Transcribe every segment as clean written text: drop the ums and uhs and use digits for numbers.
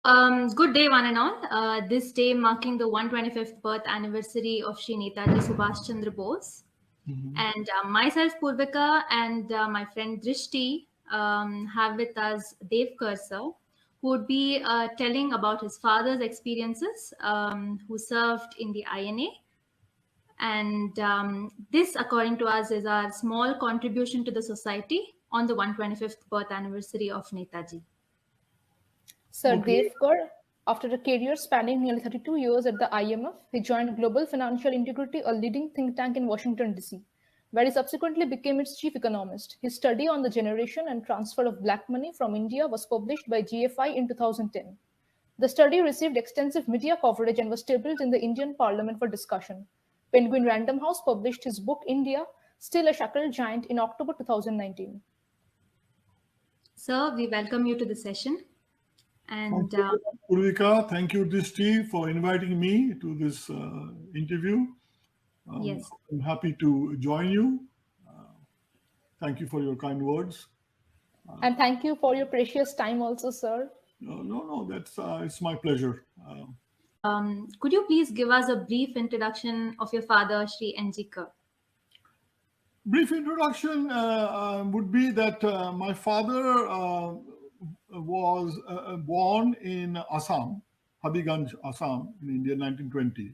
Good day, one and all. This day marking the 125th birth anniversary of Shri Netaji Subhas Chandra Bose. And myself, Poorvika, and my friend Drishti have with us Dev Kursar, who would be telling about his father's experiences, who served in the INA. And this, according to us, is our small contribution to the society on the 125th birth anniversary of Netaji. Sir Okay. Dev Kaur, after a career spanning nearly 32 years at the IMF, he joined Global Financial Integrity, a leading think tank in Washington, D.C., where he subsequently became its chief economist. His study on the generation and transfer of black money from India was published by GFI in 2010. The study received extensive media coverage and was tabled in the Indian Parliament for discussion. Penguin Random House published his book India, Still a Shackled Giant in October 2019. Sir, we welcome you to the session. And Thank you, Poorvika. Thank you, Drishti, for inviting me to this interview. yes, I'm happy to join you. Thank you for your kind words. And thank you for your precious time also, sir. No, that's it's my pleasure. could you please give us a brief introduction of your father, Shri N.G. Brief introduction would be that my father was born in Assam, Habiganj, Assam, in India, 1920.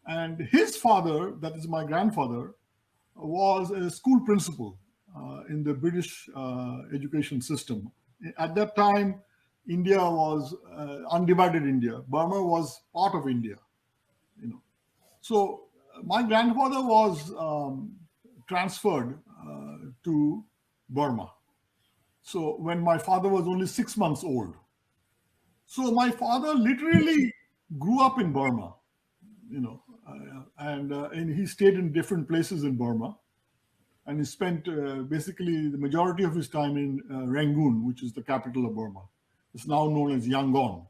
And his father, that is my grandfather, was a school principal in the British education system. At that time, India was undivided India. Burma was part of India, So my grandfather was transferred to Burma. So when my father was only 6 months old. So my father literally grew up in Burma, and he stayed in different places in Burma. And he spent basically the majority of his time in Rangoon, which is the capital of Burma. It's now known as Yangon.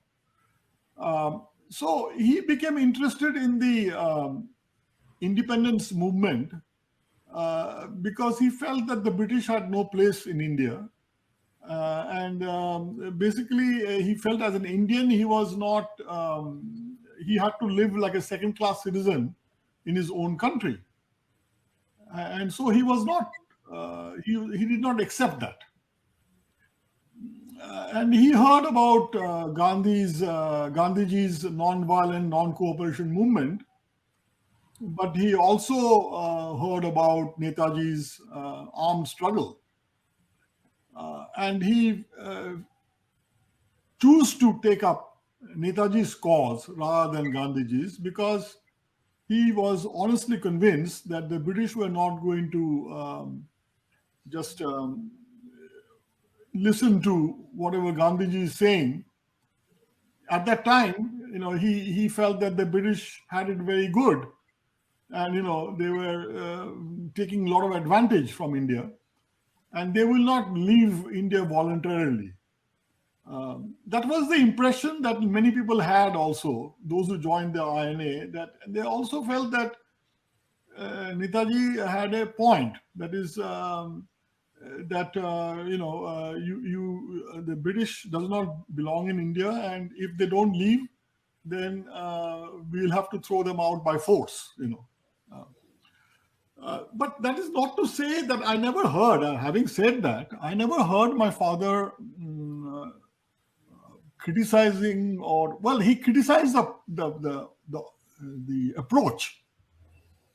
So he became interested in the independence movement because he felt that the British had no place in India. Basically, he felt as an Indian, he was not, he had to live like a second-class citizen in his own country. And so he was not, he did not accept that. And he heard about Gandhiji's non-violent, non-cooperation movement, but he also heard about Netaji's armed struggle. And he chose to take up Netaji's cause rather than Gandhiji's because he was honestly convinced that the British were not going to just listen to whatever Gandhiji is saying. At that time, he felt that the British had it very good, and they were taking a lot of advantage from India, and they will not leave India voluntarily. That was the impression that many people had also, those who joined the INA, that they also felt that Netaji had a point. That is, that the British does not belong in India, and if they don't leave, then we'll have to throw them out by force. But that is not to say that I never heard. Having said that, I never heard my father criticizing, he criticized the approach,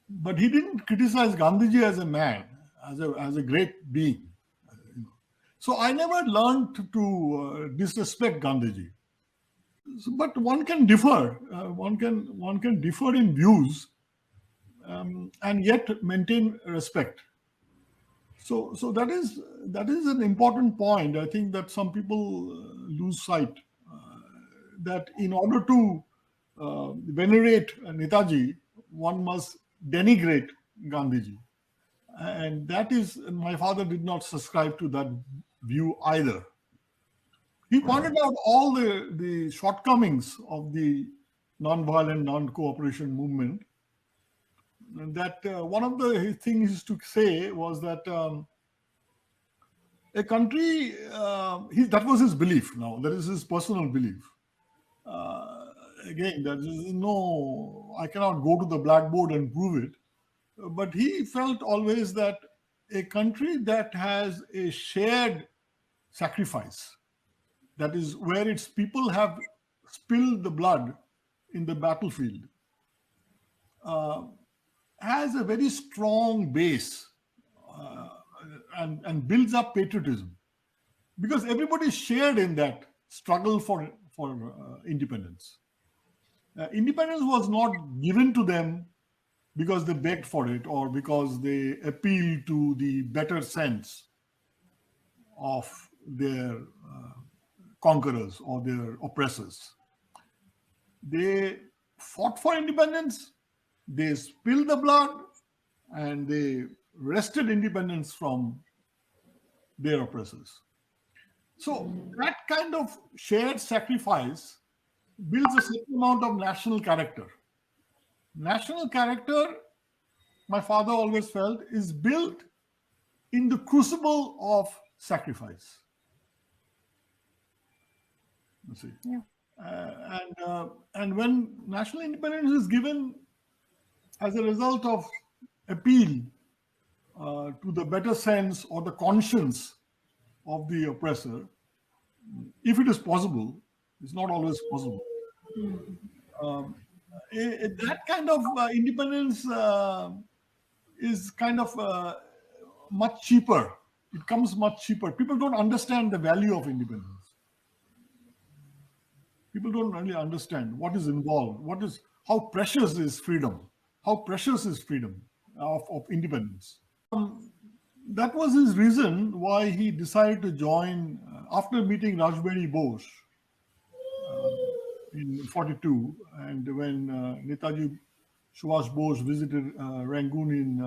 but he didn't criticize Gandhiji as a man, as a great being. So I never learned to disrespect Gandhiji. But one can differ. One can differ in views, and yet maintain respect. So that is an important point. I think that some people lose sight that in order to venerate Netaji, one must denigrate Gandhiji. And that is, my father did not subscribe to that view either. He pointed out all the shortcomings of the non-violent, non-cooperation movement. And that one of the things to say was that a country, that was his belief now, that is his personal belief, Again, there is no, I cannot go to the blackboard and prove it, but he felt always that a country that has a shared sacrifice, that is where its people have spilled the blood in the battlefield, has a very strong base and builds up patriotism, because everybody shared in that struggle for independence. Independence was not given to them because they begged for it or because they appealed to the better sense of their conquerors or their oppressors. They fought for independence, they spilled the blood, and they wrested independence from their oppressors. So that kind of shared sacrifice builds a certain amount of national character. National character, my father always felt, is built in the crucible of sacrifice. You see. Yeah. And when national independence is given as a result of appeal to the better sense or the conscience of the oppressor, if it is possible, it's not always possible. That kind of independence is kind of much cheaper. It comes much cheaper. People don't understand the value of independence. People don't really understand what is involved, how precious is freedom, how precious is freedom of independence. That was his reason why he decided to join, after meeting Rajbari Bose in 42, and when Netaji Subhas Bose visited Rangoon in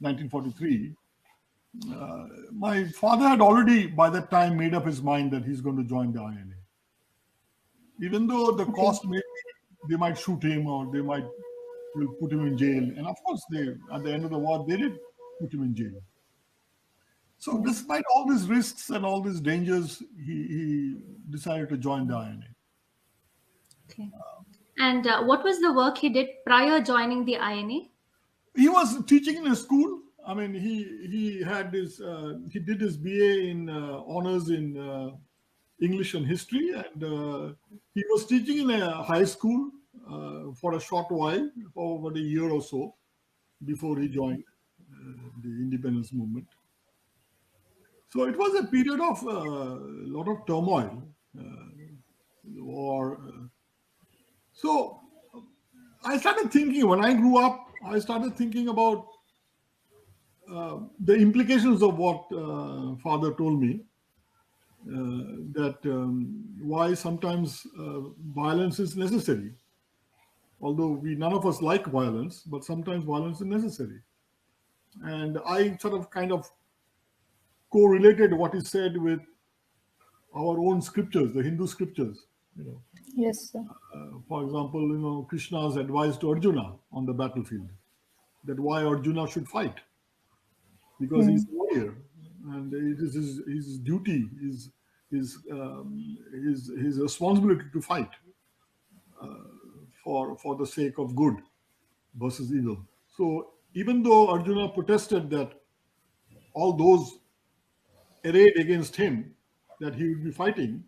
1943, my father had already by that time made up his mind that he's going to join the INA. Even though the cost may be, they might shoot him or they might will put him in jail. And of course, at the end of the war, they did put him in jail. So despite all these risks and all these dangers, he decided to join the INA. Okay. And what was the work he did prior joining the INA? He was teaching in a school. I mean, he did his BA in honors in English and history, and he was teaching in a high school for a short while, for about a year or so, before he joined the independence movement. So it was a period of a lot of turmoil, war. So I started thinking, when I grew up, I started thinking about the implications of what father told me, that why sometimes violence is necessary. Although none of us like violence, but sometimes violence is necessary. And I sort of kind of correlated what he said with our own scriptures, the Hindu scriptures. Yes, sir. For example, Krishna's advice to Arjuna on the battlefield, that why Arjuna should fight, because he's a warrior, and it is his duty, his responsibility to fight for the sake of good versus evil. So even though Arjuna protested that all those arrayed against him that he would be fighting,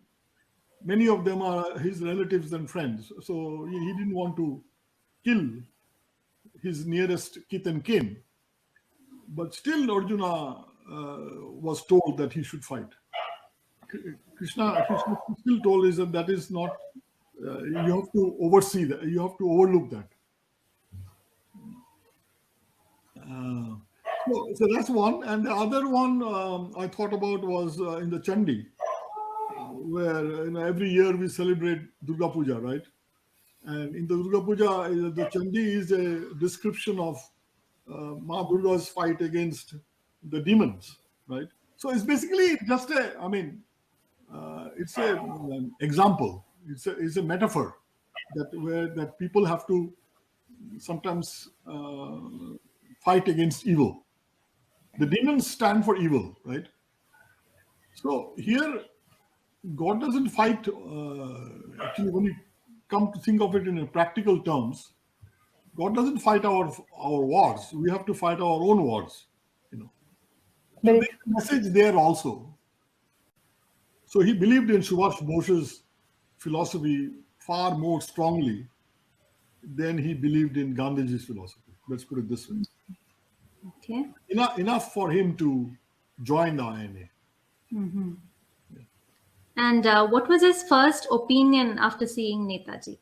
many of them are his relatives and friends. So he didn't want to kill his nearest kith and kin. But still Arjuna was told that he should fight. Krishna still told us that is not, you have to oversee that, you have to overlook that. So that's one. And the other one I thought about was in the Chandi, where every year we celebrate Durga Puja, right? And in the Durga Puja, the Chandi is a description of Ma Durga's fight against the demons, right? So it's basically just it's an example. It's a metaphor that people have to sometimes fight against evil. The demons stand for evil, right? So here God doesn't fight, actually, when you come to think of it in practical terms, God doesn't fight our wars. We have to fight our own wars, you know. So Very there's a message there also. So he believed in Subhas Bose's philosophy far more strongly than he believed in Gandhiji's philosophy. Let's put it this way. Okay. Enough for him to join the INA. And what was his first opinion after seeing Netaji?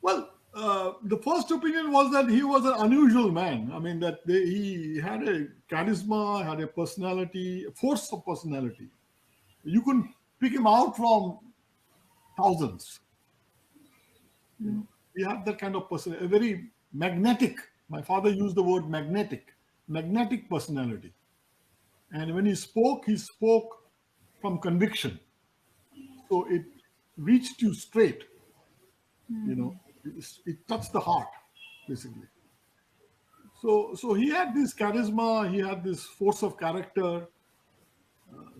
Well, the first opinion was that he was an unusual man. I mean, that he had a charisma, had a personality, a force of personality. You couldn't pick him out from thousands. You know, he had that kind of person, a very magnetic. My father used the word magnetic personality. And when he spoke from conviction. So it reached you straight. You know, it touched the heart, basically. So he had this charisma, he had this force of character,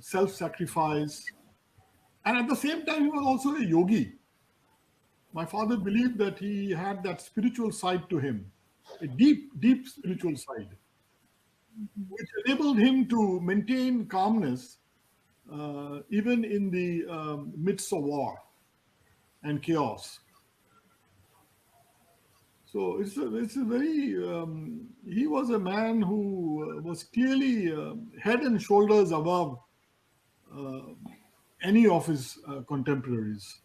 self-sacrifice, and at the same time, he was also a yogi. My father believed that he had that spiritual side to him, a deep spiritual side, which enabled him to maintain calmness even in the midst of war and chaos. So it's a very, he was a man who was clearly head and shoulders above any of his contemporaries.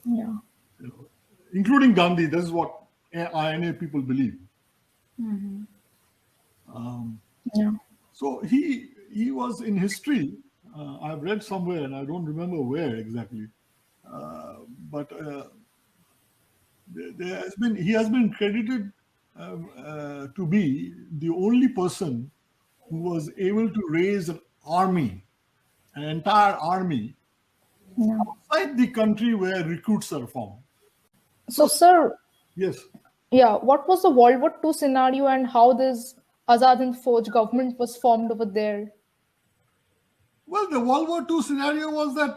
Yeah. You know, including Gandhi. This is what INA people believe. Yeah. So he was in history. I've read somewhere, and I don't remember where exactly, but he has been credited to be the only person who was able to raise an entire army outside the country where recruits are from. So, sir, Yes. yeah, what was the World War II scenario and how this Azad Hind Fauj government was formed over there? Well, the World War II scenario was that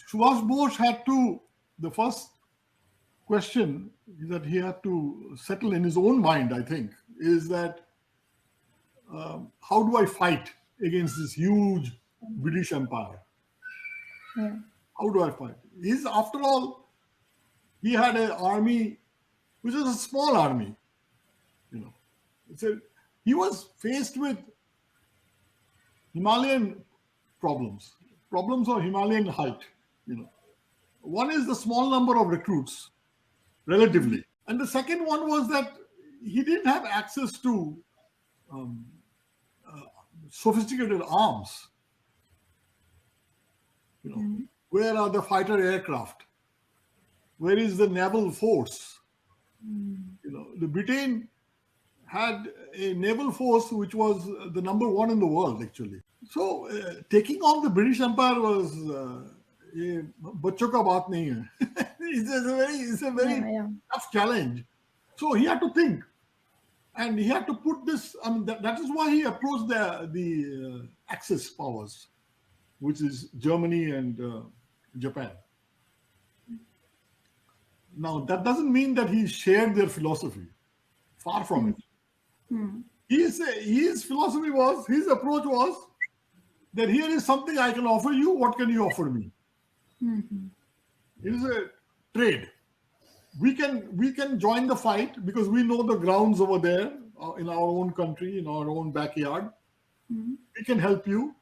Subhas Bose had to, the first question that he had to settle in his own mind, I think, is that how do I fight against this huge British Empire? Yeah. How do I fight? After all, he had an army, which was a small army. You know, he was faced with Himalayan problems of Himalayan height. You know, one is the small number of recruits, relatively, and the second one was that he didn't have access to sophisticated arms. You know, where are the fighter aircraft? Where is the naval force? You know, the Britain had a naval force which was the number one in the world, actually. So taking on the British Empire was bachcho ka baat nahi hai. It's a very tough challenge. So he had to think, and he had to put this. I mean, that is why he approached the Axis powers, which is Germany and Japan. Now, that doesn't mean that he shared their philosophy. Far from it. His philosophy was, his approach was that here is something I can offer you. What can you offer me? It is a trade. We can join the fight because we know the grounds over there in our own country, in our own backyard. We can help you.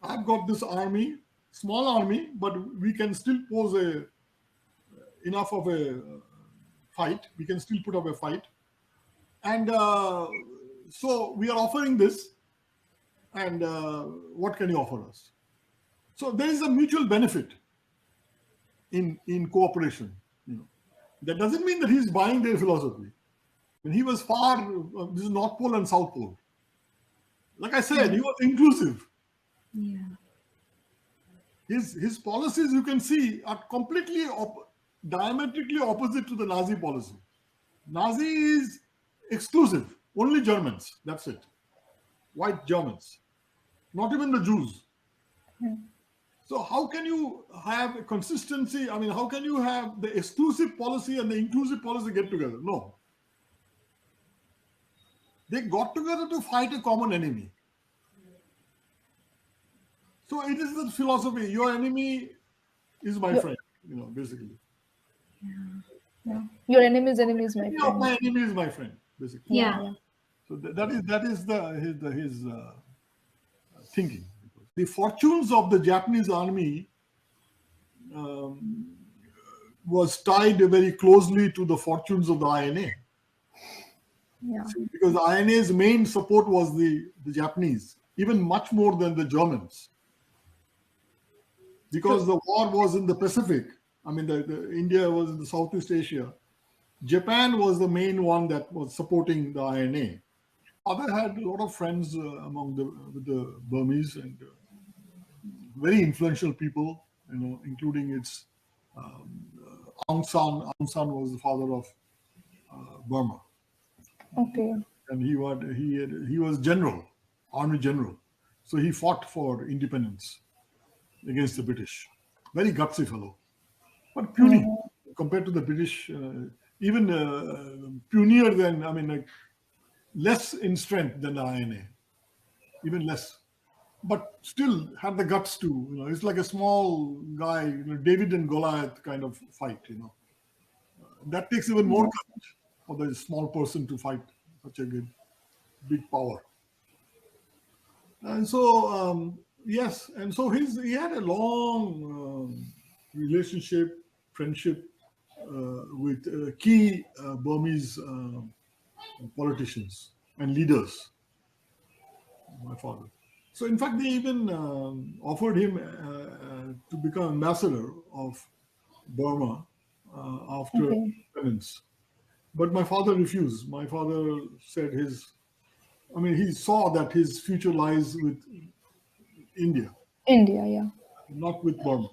I've got this army, small army, but we can still pose enough of a fight. We can still put up a fight. And so we are offering this. And what can you offer us? So there is a mutual benefit in cooperation. You know, that doesn't mean that he's buying their philosophy. When he was this is North Pole and South Pole. Like I said, he was inclusive. Yeah. His policies, you can see, are completely diametrically opposite to the Nazi policy. Nazi is exclusive, only Germans. That's it. White Germans. not even the Jews. So how can you have a consistency? I mean, how can you have the exclusive policy and the inclusive policy get together? No. They got together to fight a common enemy. So it is the philosophy, your enemy is my friend, basically. Yeah. Your enemy's enemy is my Enemy of friend. my enemy is my friend, basically. Yeah. So that is his thinking. The fortunes of the Japanese army was tied very closely to the fortunes of the INA. Yeah. Because the INA's main support was the Japanese, even much more than the Germans. Because the war was in the Pacific. I mean, the India was in the Southeast Asia. Japan was the main one that was supporting the INA. Father had a lot of friends with the Burmese and very influential people, including its Aung San. Aung San was the father of Burma. Okay. And he was general, army general. So he fought for independence against the British. Very gutsy fellow, but puny compared to the British. Even punier than, less in strength than the INA, even less. But still had the guts to, it's like a small guy, David and Goliath kind of fight, That takes even more courage for the small person to fight such a big power. And so, yes, and so he had a long relationship, friendship with key Burmese politicians and leaders, my father. So, in fact, they even offered him to become ambassador of Burma after independence. But my father refused. My father said he saw that his future lies with India. India, yeah. Not with Burma.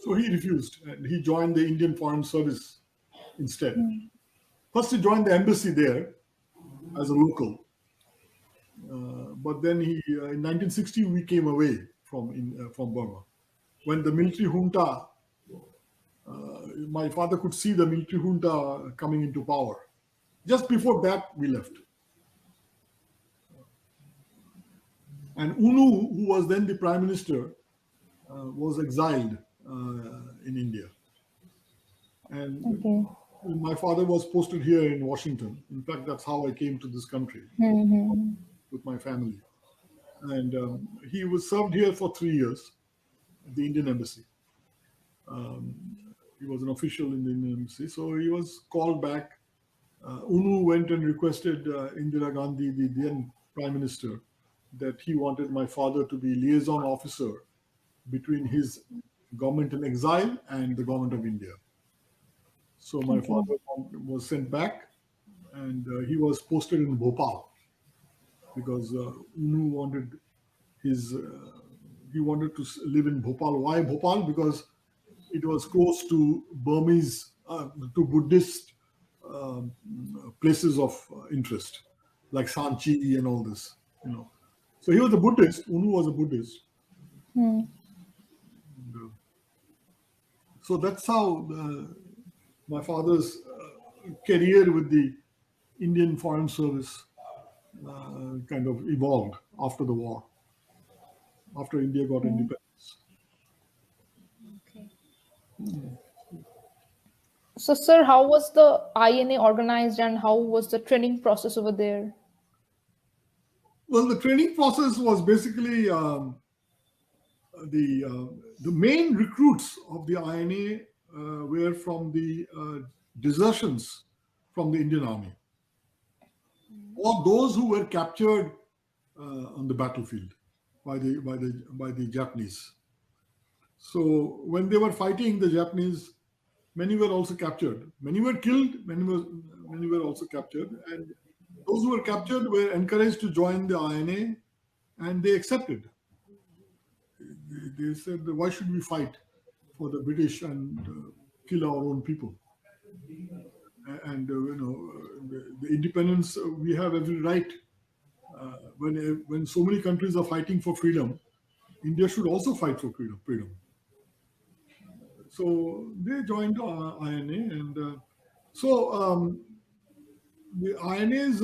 So he refused and he joined the Indian Foreign Service instead. First, he joined the embassy there as a local. But then in 1960, we came away from Burma. When the military junta, my father could see the military junta coming into power. Just before that, we left. And UNU, who was then the prime minister, was exiled in India. And my father was posted here in Washington. In fact, that's how I came to this country with my family. And he was served here for 3 years at the Indian Embassy. He was an official in the Indian Embassy. So he was called back. UNU went and requested Indira Gandhi, the then prime minister, that he wanted my father to be liaison officer between his government in exile and the government of India. So my father was sent back, and he was posted in Bhopal because UNU wanted he wanted to live in Bhopal. Why Bhopal? Because it was close to Burmese, to Buddhist places of interest, like Sanchi and all this, So he was a Buddhist. UNU was a Buddhist. So that's how my father's career with the Indian Foreign Service kind of evolved after the war, after India got independence. So, sir, how was the INA organized and how was the training process over there? Well, the training process was basically the main recruits of the INA were from the desertions from the Indian Army, or those who were captured on the battlefield by the Japanese. So when they were fighting the Japanese, many were also captured. Many were killed. Many were also captured, and those who were captured were encouraged to join the INA, and they accepted. They said, why should we fight for the British and kill our own people? And the independence, we have every right when so many countries are fighting for freedom, India should also fight for freedom. So they joined INA, and the INA's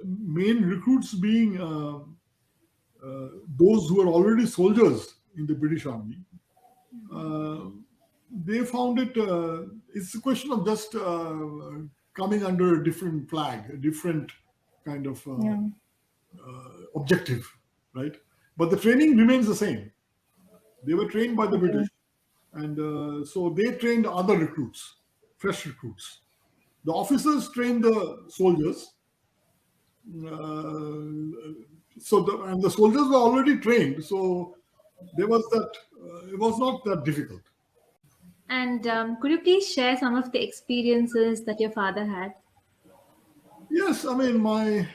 main recruits being those who were already soldiers in the British Army. They found it's a question of just coming under a different flag, a different kind of objective, right? But the training remains the same. They were trained by the British, and so they trained other recruits, fresh recruits. The officers trained the soldiers. And the soldiers were already trained, so there was that. It was not that difficult. And could you please share some of the experiences that your father had? Yes, I mean, my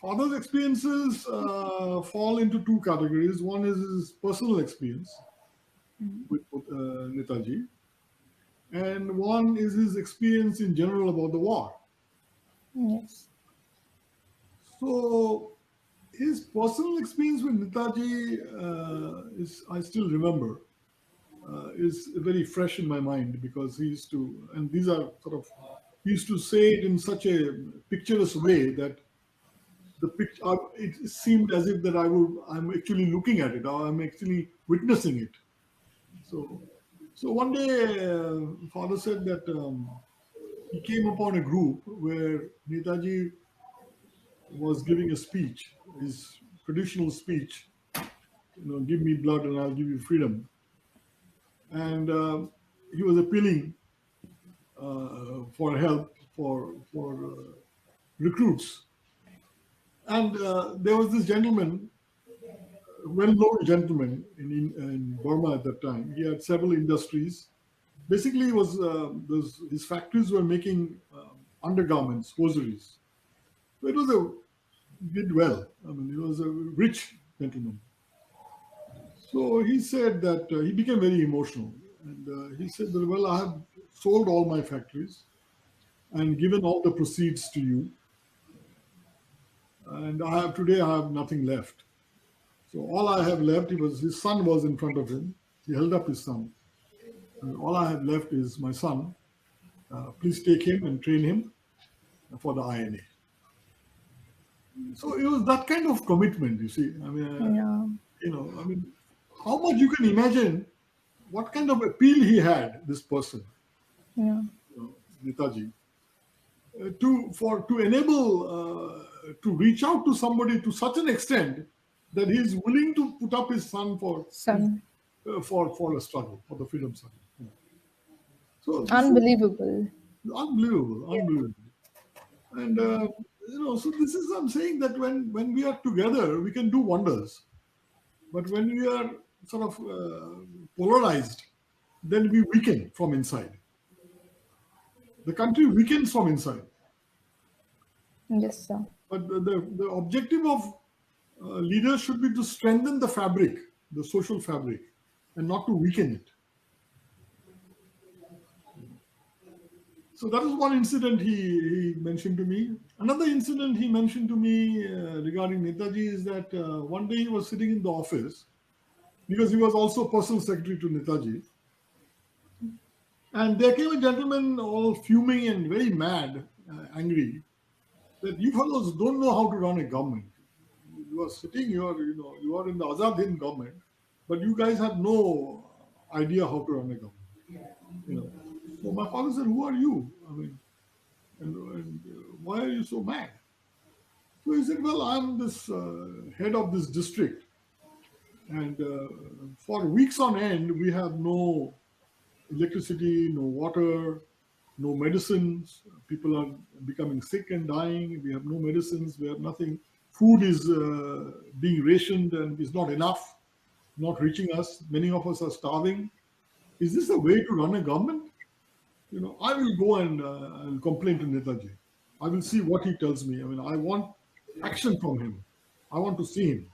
father's experiences fall into two categories. One is his personal experience with Netaji, and one is his experience in general about the war. Yes. So his personal experience with Netaji I still remember, is very fresh in my mind, because he used to, and these are he used to say it in such a picturesque way that it seemed as if that I'm actually looking at it, or I'm actually witnessing it. So one day, father said that he came upon a group where Netaji was giving a speech, his traditional speech, give me blood and I'll give you freedom. And he was appealing for help for recruits. And there was this gentleman, well-known gentleman in Burma at that time. He had several industries. Basically, his factories were making undergarments, hosieries. So did well. I mean, he was a rich gentleman. So he said that he became very emotional, and he said that, well, I have sold all my factories and given all the proceeds to you, and today I have nothing left. So all I have left, his son was in front of him. He held up his son. And all I have left is my son. Please take him and train him for the INA. So it was that kind of commitment, you see. I mean, how much you can imagine what kind of appeal he had, this person, Netaji, to enable to reach out to somebody to such an extent that he is willing to put up his son for a struggle, for the freedom struggle. So Unbelievable. Unbelievable. And so this is, I'm saying that when we are together, we can do wonders. But when we are sort of polarized, then we weaken from inside. The country weakens from inside. Yes, sir. But the objective of leaders should be to strengthen the fabric, the social fabric, and not to weaken it. So that is one incident he mentioned to me. Another incident he mentioned to me regarding Netaji is that one day he was sitting in the office, because he was also personal secretary to Netaji. And there came a gentleman all fuming and very mad, angry, that you fellows don't know how to run a government. You are sitting, you are in the Azad Hind government, but you guys have no idea how to run a government. So my father said, "Who are you? I mean, and why are you so mad?" So he said, "Well, I'm this head of this district, and for weeks on end, we have no electricity, no water, no medicines. People are becoming sick and dying. We have no medicines. We have nothing. Food is being rationed and is not enough, not reaching us. Many of us are starving. Is this a way to run a government? I will go and I'll complain to Netaji. I will see what he tells me. I mean, I want action from him. I want to see him."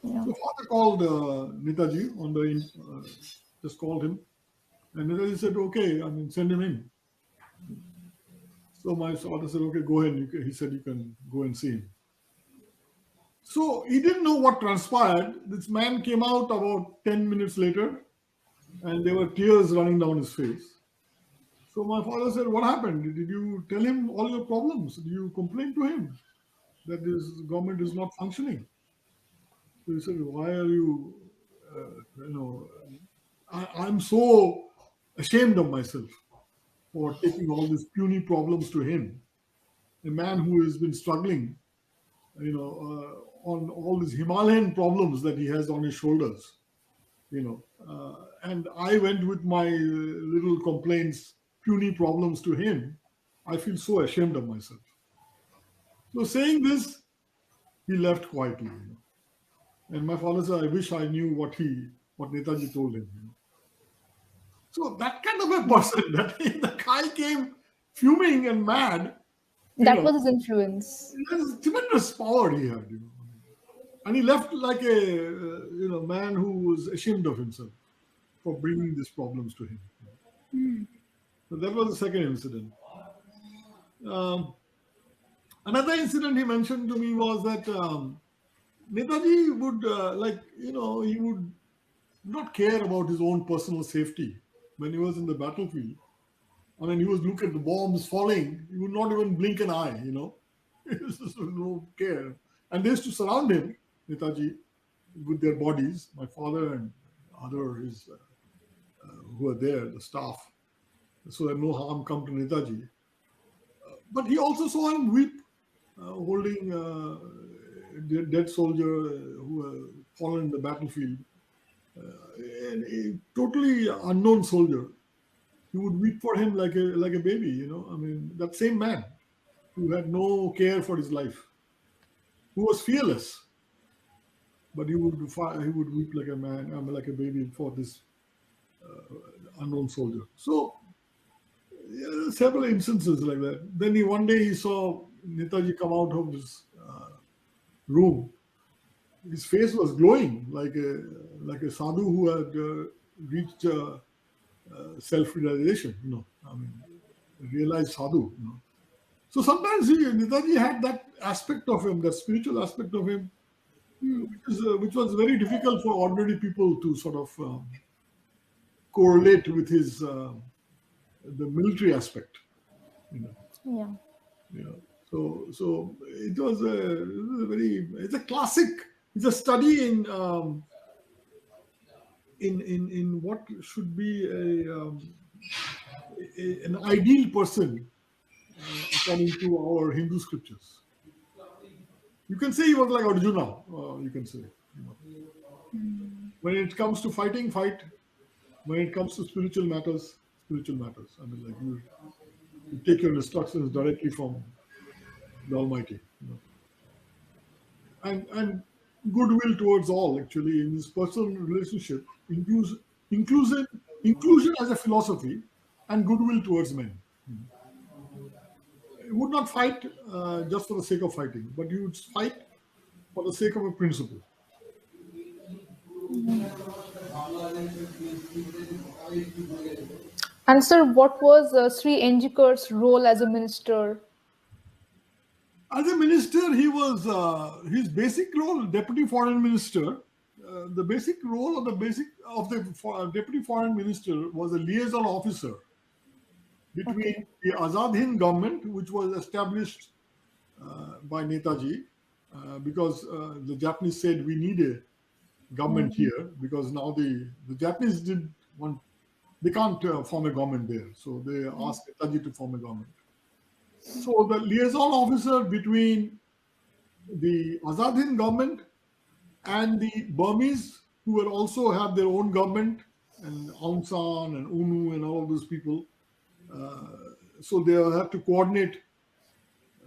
Yeah. So father called Netaji just called him. And Netaji said, "Okay, I mean, send him in." So my father said, "Okay, go ahead." He said, "You can go and see him." So he didn't know what transpired. This man came out about 10 minutes later, and there were tears running down his face. So my father said, "What happened? Did you tell him all your problems? Did you complain to him that this government is not functioning?" So he said, "Why are you, I'm so ashamed of myself for taking all these puny problems to him, a man who has been struggling, on all these Himalayan problems that he has on his shoulders, and I went with my little complaints, puny problems to him. I feel so ashamed of myself." So saying this, he left quietly. And my father said, "I wish I knew what Netaji told him." So that kind of a person, that the guy came fuming and mad. That was his influence. There's tremendous power he had, and he left like a man who was ashamed of himself for bringing these problems to him. So that was the second incident. Another incident he mentioned to me was that Netaji would he would not care about his own personal safety when he was in the battlefield. I mean, he was looking at the bombs falling. He would not even blink an eye. He just no care. And they used to surround him, Netaji, with their bodies. My father and others who were there, the staff, so that no harm come to Netaji. But he also saw him weep, holding a dead soldier who had fallen in the battlefield, a totally unknown soldier. He would weep for him like a baby. I mean, that same man who had no care for his life, who was fearless, but he would weep like a man, like a baby for this unknown soldier. So several instances like that. Then one day he saw Netaji come out of his room. His face was glowing like a sadhu who had reached self-realization. I mean, realized sadhu. So sometimes Netaji had that aspect of him, that spiritual aspect of him, which was very difficult for ordinary people to sort of correlate with his the military aspect. Yeah. So it was it's a classic. It's a study in what should be an ideal person according to our Hindu scriptures. You can say he was like Arjuna. You can say, when it comes to fighting, fight. When it comes to spiritual matters, spiritual matters. I mean, like you take your instructions directly from the Almighty. And goodwill towards all, actually, in this personal relationship, inclusion as a philosophy, and goodwill towards men. You would not fight just for the sake of fighting, but you would fight for the sake of a principle. And sir, what was Shri N.G.'s role as a minister? As a minister, he was his basic role, deputy foreign minister. The basic role of the deputy foreign minister was a liaison officer between the Azad Hind government, which was established by Netaji, because the Japanese said we need a government here, because now the Japanese they can't form a government there, so they asked Netaji to form a government. So the liaison officer between the Azad Hind government and the Burmese, who will also have their own government, and Aung San and UNU and all those people, so they have to coordinate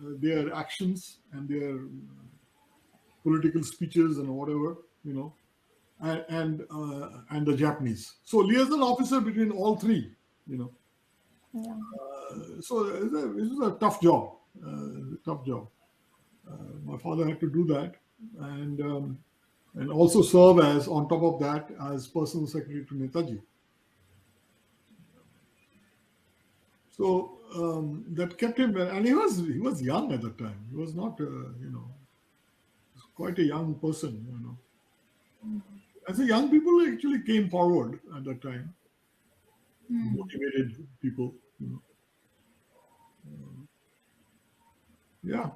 their actions and their political speeches and whatever, and the Japanese. So liaison officer between all three, Yeah. So it was a tough job. My father had to do that, and also serve as, on top of that, as personal secretary to Netaji. So that kept him, and he was young at that time. He was not, quite a young person, As a young people actually came forward at that time, motivated people, Yeah.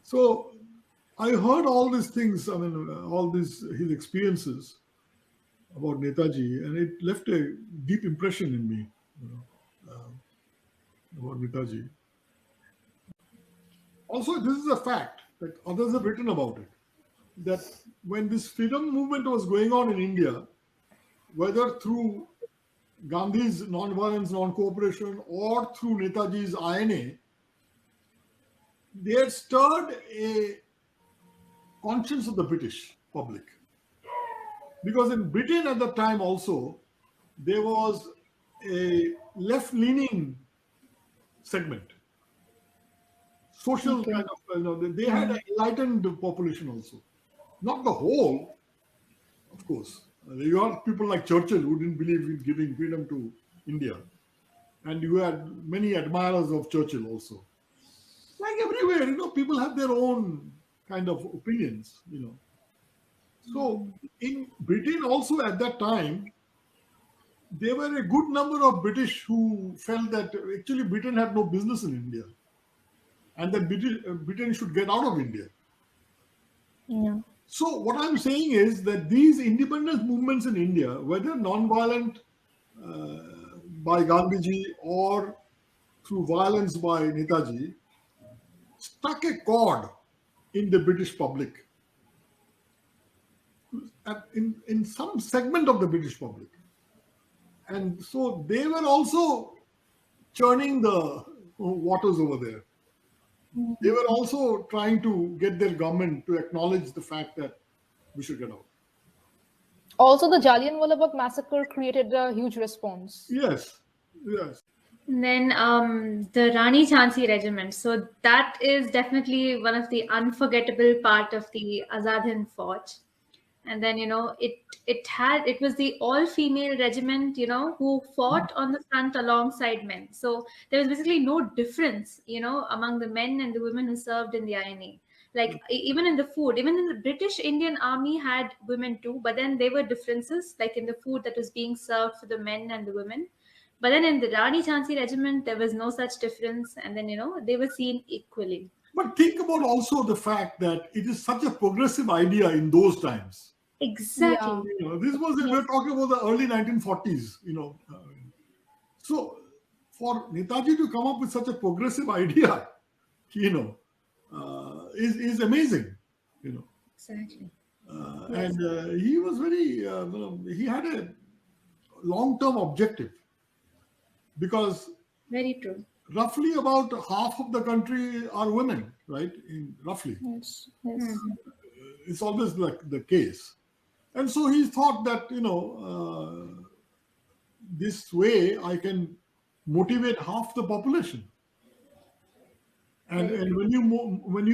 So I heard all these things, all these his experiences about Netaji, and it left a deep impression in me, about Netaji. Also, this is a fact that others have written about it, that when this freedom movement was going on in India, whether through Gandhi's non-violence, non-cooperation, or through Netaji's INA, they had stirred a conscience of the British public. Because in Britain at that time also, there was a left-leaning segment, social kind of, they had an enlightened population also. Not the whole, of course. You had people like Churchill who didn't believe in giving freedom to India. And you had many admirers of Churchill also. Like everywhere, people have their own kind of opinions, So in Britain also at that time, there were a good number of British who felt that actually Britain had no business in India and that Britain should get out of India. Yeah. So what I'm saying is that these independence movements in India, whether non-violent by Gandhiji or through violence by Netaji, struck a chord in the British public, in some segment of the British public. And so they were also churning the waters over there. They were also trying to get their government to acknowledge the fact that we should get out. Also, the Jallianwala Bagh massacre created a huge response. Yes, yes. And then the Rani Jhansi regiment. So that is definitely one of the unforgettable part of the Azad Hind Fauj. And then, it was the all-female regiment, who fought on the front alongside men. So there was basically no difference, among the men and the women who served in the INA. Like even in the food, even in the British Indian Army had women too, but then there were differences, like in the food that was being served for the men and the women. But then in the Rani Jhansi regiment, there was no such difference. And then, they were seen equally. But think about also the fact that it is such a progressive idea in those times. Exactly. Yeah. This was, we're talking about the early 1940s, So for Netaji to come up with such a progressive idea, is amazing, Exactly. And he was very, he had a long-term objective, because Very true. roughly about half of the country are women, right? Roughly. Yes. Yes. It's always like the case. And so he thought that, this way I can motivate half the population. And when you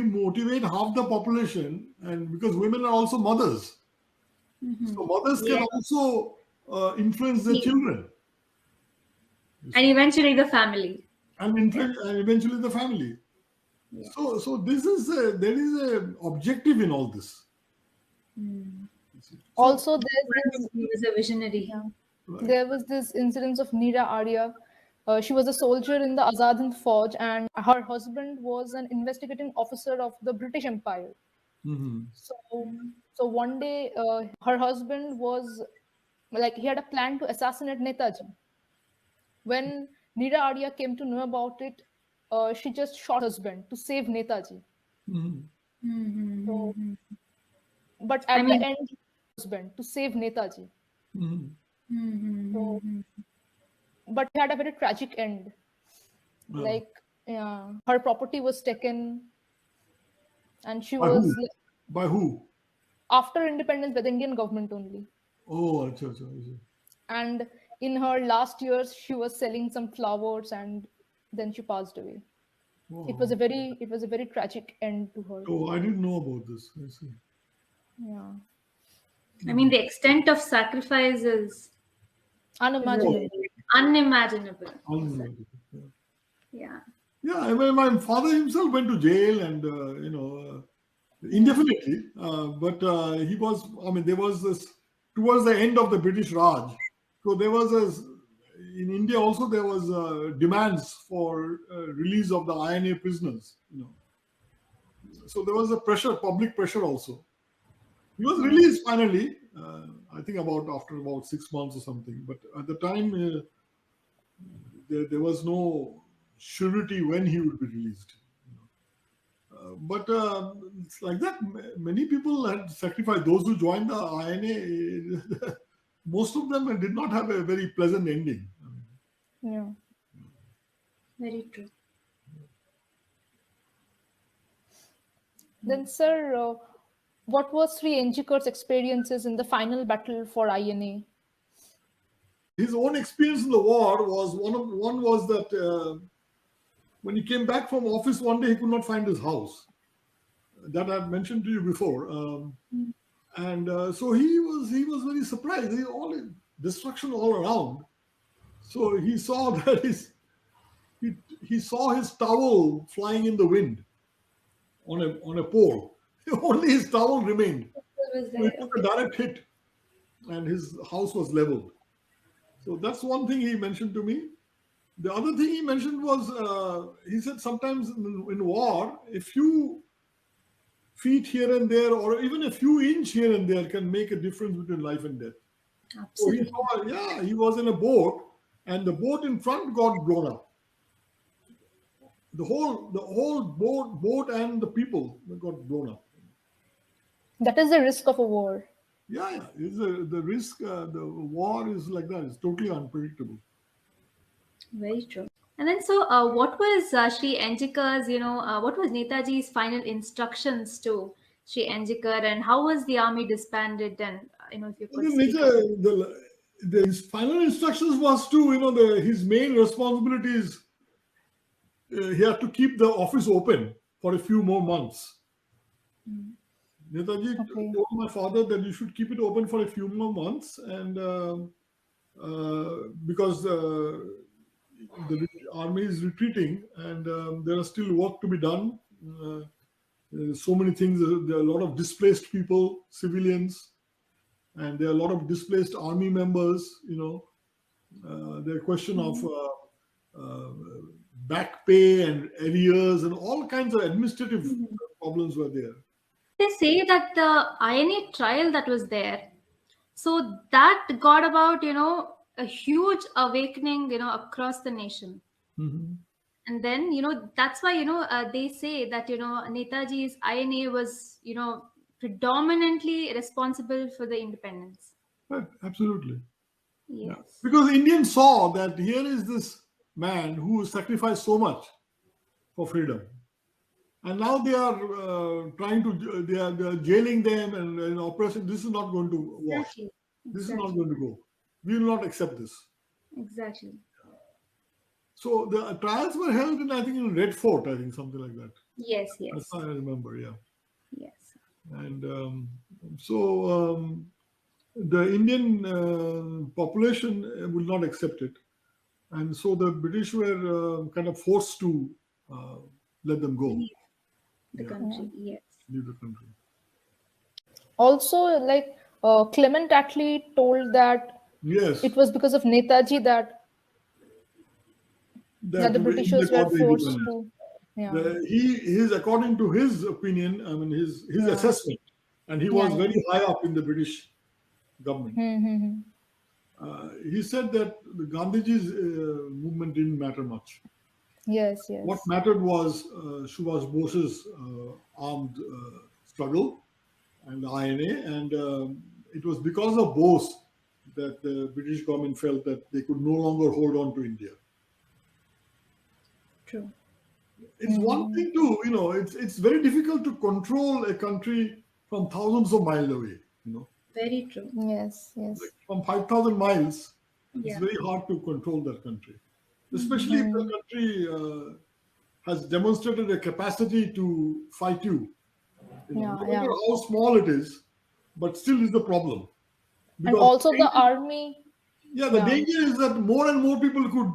motivate half the population, and because women are also mothers, so mothers can also influence their children. And eventually the family. And eventually the family. Yeah. So this is there is a objective in all this. Also, he was a visionary. Yeah. Right. There was this incident of Neera Arya. She was a soldier in the Azad Hind Fauj, and her husband was an investigating officer of the British Empire. So one day, her husband was he had a plan to assassinate Netaji. When Neera Arya came to know about it, she just shot her husband to save Netaji. So, but at the end, husband to save Netaji. So, but it had a very tragic end. Her property was taken, and she by was who? By who? After independence, by the Indian government only. Oh, achha. And in her last years, she was selling some flowers, and then she passed away. Wow. It was a very tragic end to her. Oh, I didn't know about this. I see. Yeah. I mean, the extent of sacrifice is unimaginable. Unimaginable. Yeah. Yeah. I mean, my father himself went to jail, and indefinitely. But he was, I mean, there was this, towards the end of the British Raj. So there was in India also, there was demands for release of the INA prisoners, So there was a pressure, public pressure also. He was released finally, I think after about 6 months or something. But at the time, there was no surety when he would be released. But it's like that. Many people had sacrificed. Those who joined the INA, most of them did not have a very pleasant ending. Yeah. Very true. Then, sir, what was Shri N.G. experiences in the final battle for INA? His own experience in the war was one was that when he came back from office one day, he could not find his house. That I had mentioned to you before, and so he was very surprised. All destruction all around. So he saw that he saw his towel flying in the wind on a pole. Only his towel remained. So he took a direct hit, and his house was leveled. So that's one thing he mentioned to me. The other thing he mentioned was he said sometimes in war, a few feet here and there, or even a few inch here and there, can make a difference between life and death. Absolutely. So he was in a boat, and the boat in front got blown up. The whole boat and the people got blown up. That is the risk of a war. Yeah. The risk. The war is like that. It's totally unpredictable. Very true. And then, so what was Shri N.G.'s, what was Netaji's final instructions to Shri N.G. and how was the army disbanded? And if you could speak his final instructions was to, his main responsibilities. He had to keep the office open for a few more months. Netaji told my father that you should keep it open for a few more months, and because the army is retreating, and there are still work to be done. So many things. There are a lot of displaced people, civilians, and there are a lot of displaced army members. There are question of back pay and arrears and all kinds of administrative problems were there. They say that the INA trial that was there, so that got about, a huge awakening, across the nation. And then, that's why, they say that, Netaji's INA was, predominantly responsible for the independence. Right, absolutely. Yes. Yeah. Because Indians saw that here is this man who sacrificed so much for freedom. And now they are they are jailing them and oppressing. This is not going to work. Exactly. This is not going to go. We will not accept this. Exactly. So the trials were held in, I think, in Red Fort, I think, something like that. Yes. That's how I remember, yeah. Yes. And the Indian population will not accept it. And so the British were kind of forced to let them go. Leave the country, yes. Leave the country. Also, Clement Attlee told that it was because of Netaji that the Britishers were forced to. Yeah. According to his opinion, I mean his assessment, and he was very high up in the British government. He said that the Gandhiji's movement didn't matter much. Yes. What mattered was Subhas Bose's armed struggle and the INA, and it was because of Bose that the British government felt that they could no longer hold on to India. True. It's one thing to, it's very difficult to control a country from thousands of miles away, Very true. Yes. Like from 5,000 miles, it's very hard to control that country. Especially if the country has demonstrated a capacity to fight you. No matter how small it is, but still is the problem. Because and also the army. Yeah, the danger is that more and more people could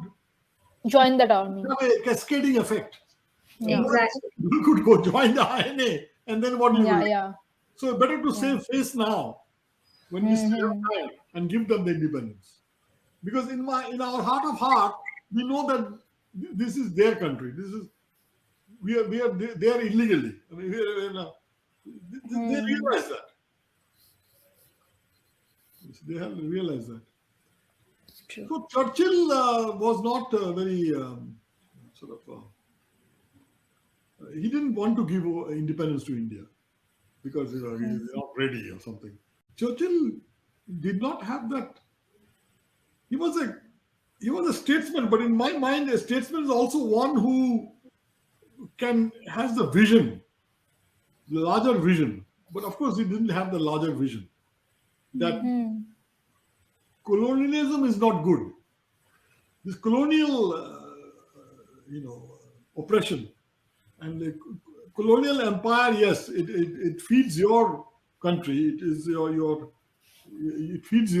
join that army. Have a cascading effect. Exactly. People could go join the INA and then what do you do? Yeah. So better to save face now when we still have time and give them the independence. Because in our heart of heart, we know that this is their country. We are there illegally. I mean, they realize that. They have realized that. True. So Churchill was not very he didn't want to give independence to India because he was not ready or something. Churchill did not have that. He was a statesman, but in my mind, a statesman is also one who has the vision, the larger vision. But of course, he didn't have the larger vision. That colonialism is not good. This colonial, oppression and the colonial empire, yes, it feeds your country. It is it feeds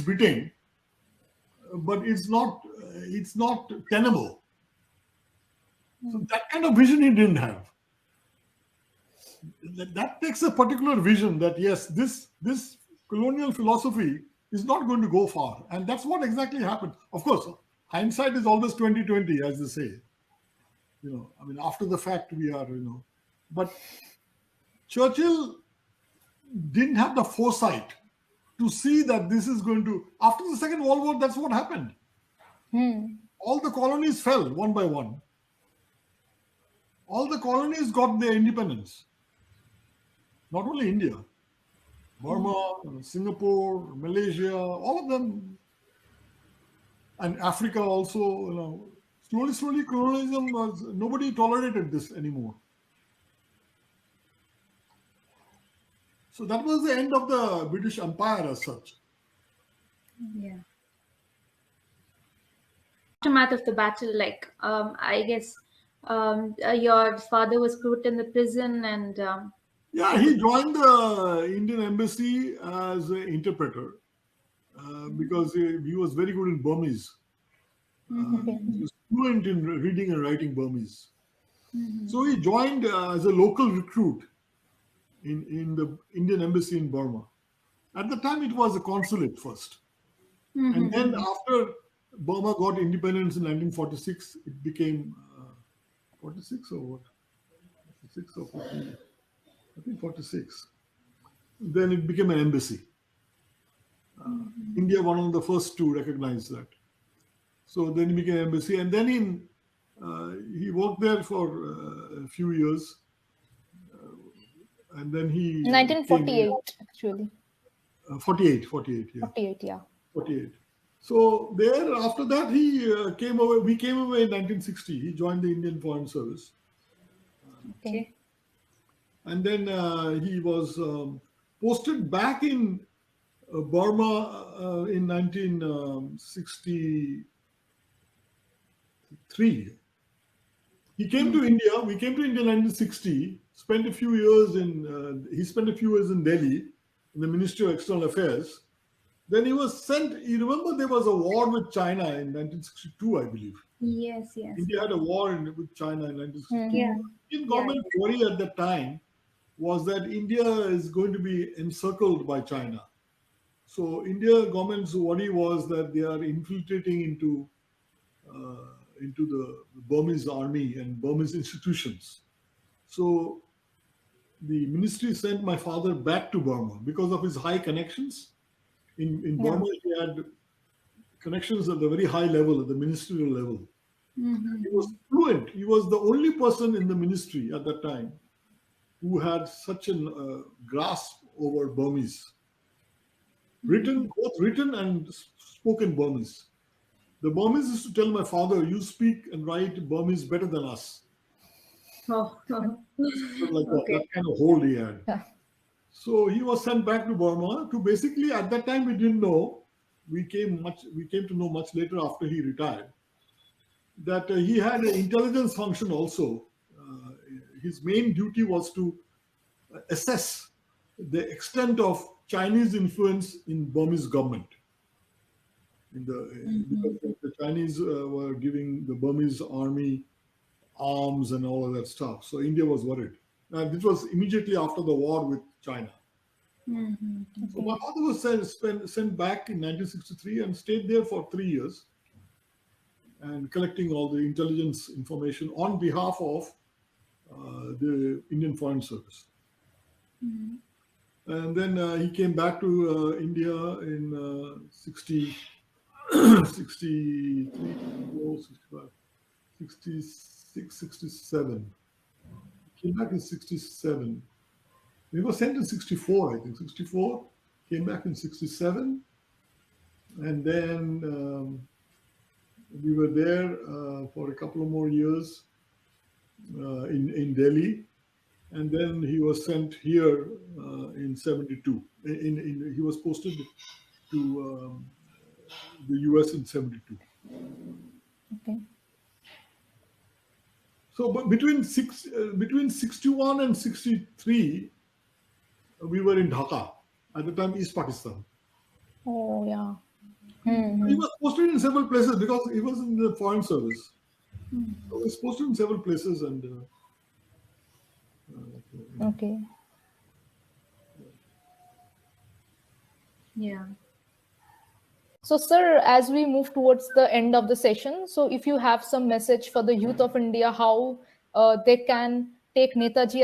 Britain, but it's not tenable. So that kind of vision he didn't have. That takes a particular vision that yes, this colonial philosophy is not going to go far, and that's what exactly happened. Of course, hindsight is always 20/20, as they say. I mean, after the fact we are, but Churchill didn't have the foresight to see that this is going to. After the Second World War, that's what happened. All the colonies fell one by one. All the colonies got their independence. Not only India, Burma, Singapore, Malaysia, all of them, and Africa also. Slowly, colonialism was, nobody tolerated this anymore. So that was the end of the British Empire as such. Yeah. Aftermath of the battle, I guess your father was put in the prison and. Yeah, he joined the Indian embassy as an interpreter because he was very good in Burmese. He was fluent in reading and writing Burmese. So he joined as a local recruit in the Indian embassy in Burma. At the time, it was a consulate first. And then after Burma got independence in 1946, it became 46 or what? 46 or 40? I think 46. Then it became an embassy. India, one of the first to recognize that. So then he became embassy, and then he worked there for a few years, and then he 1948 actually. 48, yeah. 48, yeah. 48. So there, after that, he came away. We came away in 1960. He joined the Indian Foreign Service. Okay. And then he was posted back in Burma in 1963. He came to India. We came to India in 1960. Spent a few years he spent a few years in Delhi in the Ministry of External Affairs. Then he was sent. You remember there was a war with China in 1962, I believe. Yes. India had a war with China in 1962. Yeah. Indian government worry at that time was that India is going to be encircled by China. So India government's worry was that they are infiltrating into the Burmese army and Burmese institutions. So the ministry sent my father back to Burma because of his high connections. In Burma, he had connections at the very high level, at the ministerial level. He was fluent. He was the only person in the ministry at that time who had such a grasp over Burmese. Both written and spoken Burmese. The Burmese used to tell my father, "You speak and write Burmese better than us." Oh. Like that kind of hold he had. Yeah. So he was sent back to Burma to basically, at that time we didn't know. We came to know much later after he retired that he had an intelligence function also. His main duty was to assess the extent of Chinese influence in Burmese government. Because the Chinese were giving the Burmese army arms and all of that stuff. So India was worried. This was immediately after the war with China. So my father was sent back in 1963 and stayed there for 3 years and collecting all the intelligence information on behalf of the Indian Foreign Service. And then he came back to India in 63, 64, 65, 66, 67. He came back in 67. He was sent in 64, I think. 64, came back in 67. And then we were there for a couple of more years in Delhi. And then he was sent here in 72. He was posted to the US in 72. Okay. So, but between 61 and 63, we were in Dhaka, at the time East Pakistan. Oh, yeah. He was posted in several places because he was in the Foreign Service. So he was posted in several places and. Okay. Yeah. So, sir, as we move towards the end of the session, so if you have some message for the youth of India, how they can take Netaji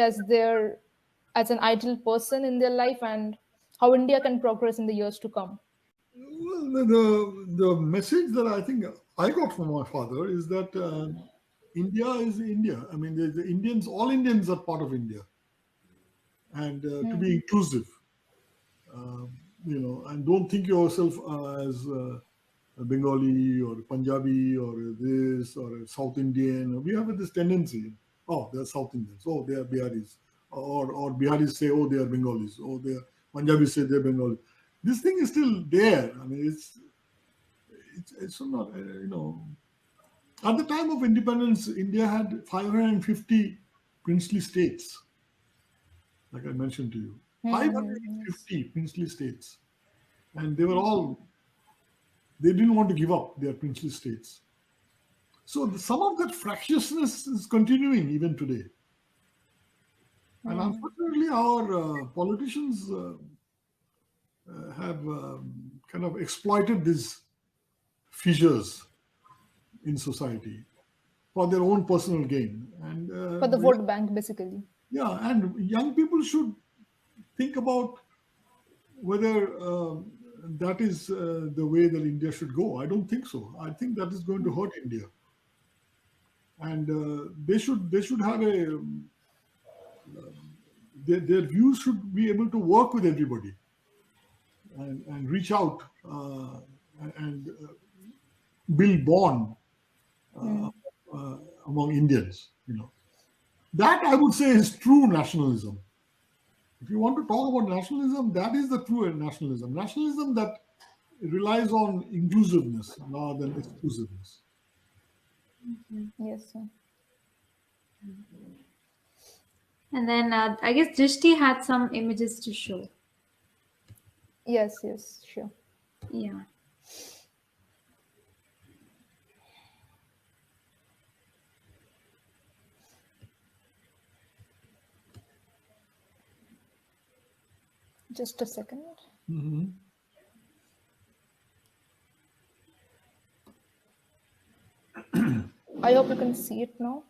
as an ideal person in their life, and how India can progress in the years to come. Well, the message that I think I got from my father is that India is India. I mean, the Indians, all Indians are part of India, and to be inclusive. And don't think yourself as a Bengali or Punjabi or this or a South Indian. We have this tendency, oh, they're South Indians, oh, they are Biharis, or Biharis say, oh, they are Bengalis, oh, they are Punjabis say they're Bengali. This thing is still there. I mean, it's not, at the time of independence, India had 550 princely states, like I mentioned to you. 550 princely states. And they didn't want to give up their princely states. So some of that fractiousness is continuing even today. And unfortunately, our politicians have kind of exploited these fissures in society for their own personal gain. And For the vote bank, basically. Yeah, and young people should think about whether that is the way that India should go. I don't think so. I think that is going to hurt India. And they should have their views should be able to work with everybody and reach out and build bond among Indians. That I would say is true nationalism. If you want to talk about nationalism, that is the true nationalism. Nationalism that relies on inclusiveness rather than exclusiveness. Yes, sir. And then I guess Drishti had some images to show. Yes, sure. Yeah. Just a second. I hope you can see it now.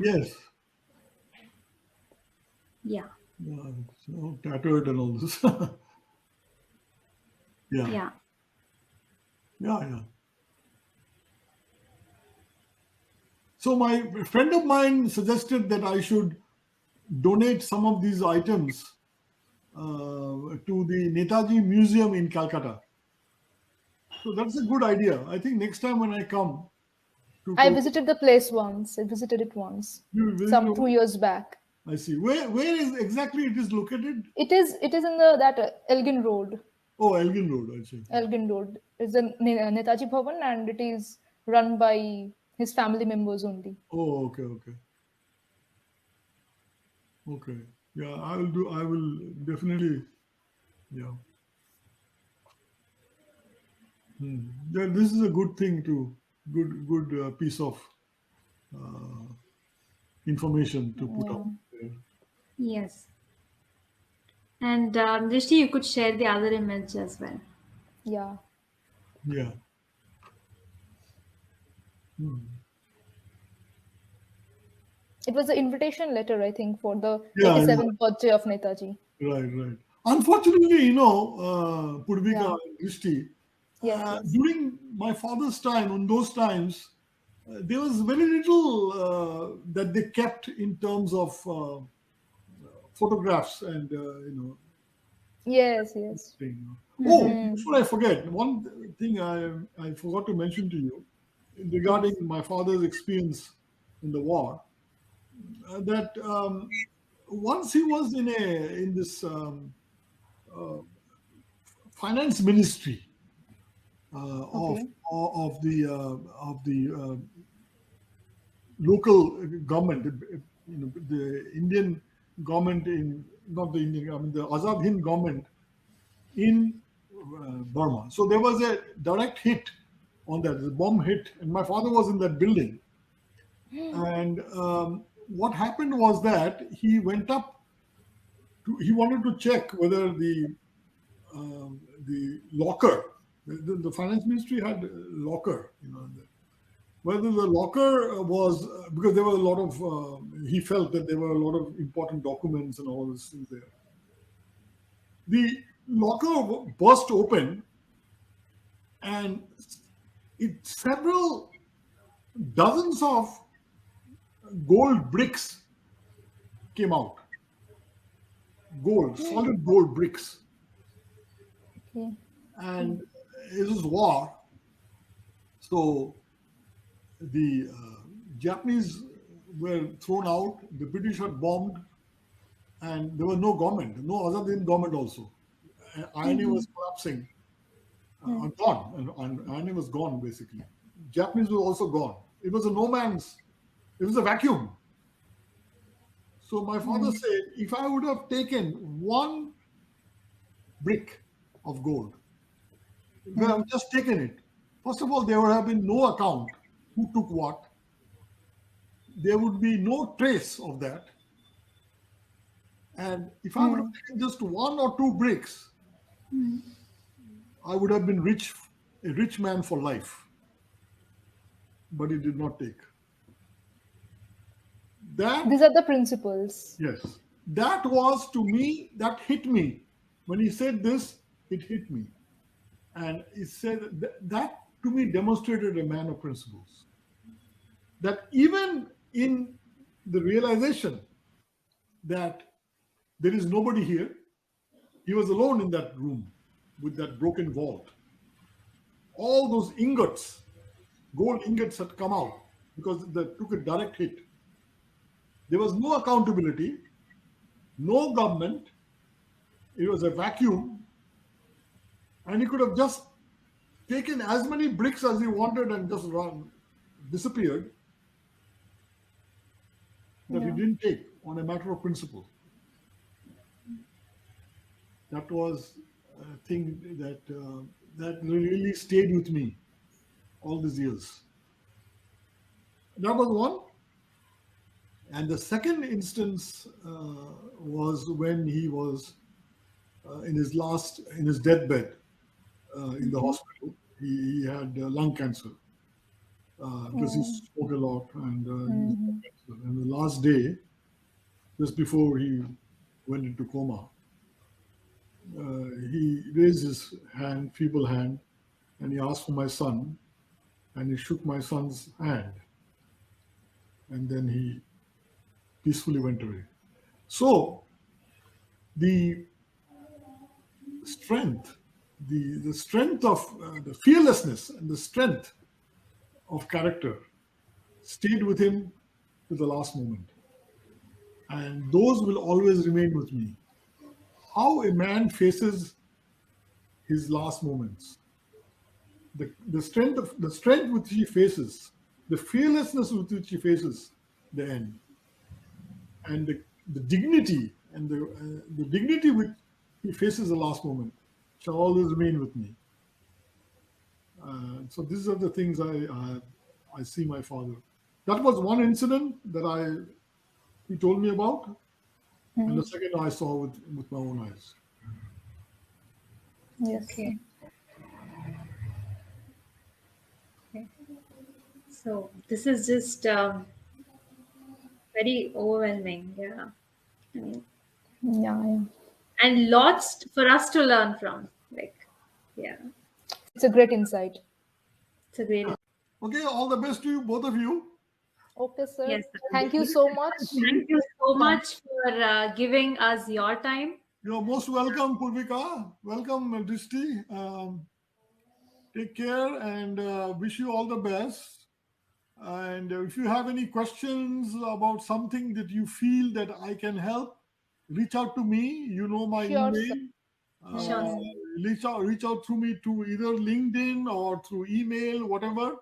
Yes. Yeah. So tattooed and all this. Yeah. So my friend of mine suggested that I should donate some of these items to the Netaji Museum in Calcutta. So that's a good idea. I think next time when I come to I visited the place once. I visited it once. Some 2 years back. I see. Where is exactly it is located? It is in that Elgin Road. Oh, Elgin Road, I see. Elgin Road. It's a Netaji Bhavan, and it is run by his family members only. Oh, okay. Yeah, I will definitely. Yeah. Yeah, this is a good thing good piece of information to put up. Yes. And Drishti, you could share the other image as well. Yeah. Yeah. Hmm. It was the invitation letter, I think, for the Yeah, yeah. 87th birthday of Netaji. Right, right. Unfortunately, Poorvika Yeah. and Drishti, Yes, yes. during my father's time, in those times, there was very little that they kept in terms of photographs and, Yes, yes. thing. Oh, Mm-hmm. before I forget, one thing I forgot to mention to you regarding Yes. my father's experience in the war, that once he was in this finance ministry Okay. of the local government, the Indian government in not the Indian government, the Azad Hind government in Burma. So there was a direct hit on that, the bomb hit, and my father was in that building. And what happened was that he went up he wanted to check whether the locker, the finance ministry had a locker, whether the locker was because there were a lot of he felt that there were a lot of important documents and all those things there. The locker burst open, and several dozens of gold bricks came out. Gold, solid gold bricks. Okay. And it was war. So the Japanese were thrown out, the British had bombed, and there was no government, no Azad Hind government also. INA was collapsing, gone, and INA was gone basically. Japanese were also gone. It was a no man's, it was a vacuum. So my father said, if I would have taken one brick of gold, if I have just taken it, first of all, there would have been no account who took what. There would be no trace of that. And if I would have taken just one or two bricks, I would have been a rich man for life. But he did not take. That, These are the principles. yes, that was to me, that hit me. When he said this, it hit me. And he said that to me demonstrated a man of principles. That even in the realization that there is nobody here, he was alone in that room with that broken vault. All those ingots, gold ingots had come out because they took a direct hit. There was no accountability, no government. It was a vacuum. And he could have just taken as many bricks as he wanted and just disappeared. That he didn't take on a matter of principle. That was a thing that really stayed with me all these years. That was one. And the second instance was when he was in his deathbed in the hospital. He had lung cancer because he smoked a lot, and the last day, just before he went into coma, he raised his hand, feeble hand, and he asked for my son, and he shook my son's hand, and then he peacefully went away. So the strength, the strength of the fearlessness and the strength of character stayed with him to the last moment. And those will always remain with me. How a man faces his last moments, the strength which he faces, the fearlessness with which he faces the end, and the dignity and the dignity with he faces the last moment shall always remain with me. So these are the things I see my father. That was one incident that he told me about. And the second I saw with my own eyes. Yes. Okay. Okay. So this is just very overwhelming. Yeah. I mean, Yeah. and lots for us to learn from. Like, yeah, It's a great insight. it's a great. Okay, all the best to you, both of you. Okay, sir. Yes, sir. Thank you so much. Thank you so much for giving us your time. You're most welcome, Poorvika. Welcome, Drishti. Take care and wish you all the best. And if you have any questions about something that you feel that I can help, reach out to me. You know my Sure, sir. email. Sure. Reach out to me to either LinkedIn or through email, whatever.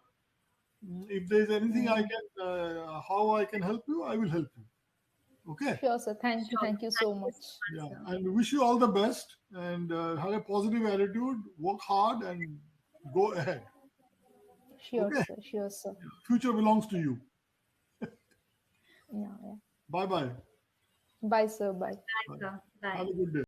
If there's anything I can, how I can help you, I will help you. Okay. Sure, sir. Thank you. Sure. Thank you so much. Yeah, and wish you all the best and have a positive attitude, work hard and go ahead. Sure, Okay, sir. Sure, sir. future belongs to you. Yeah. Bye bye. Bye, sir. Bye. Bye, sir. Bye. Have a good day.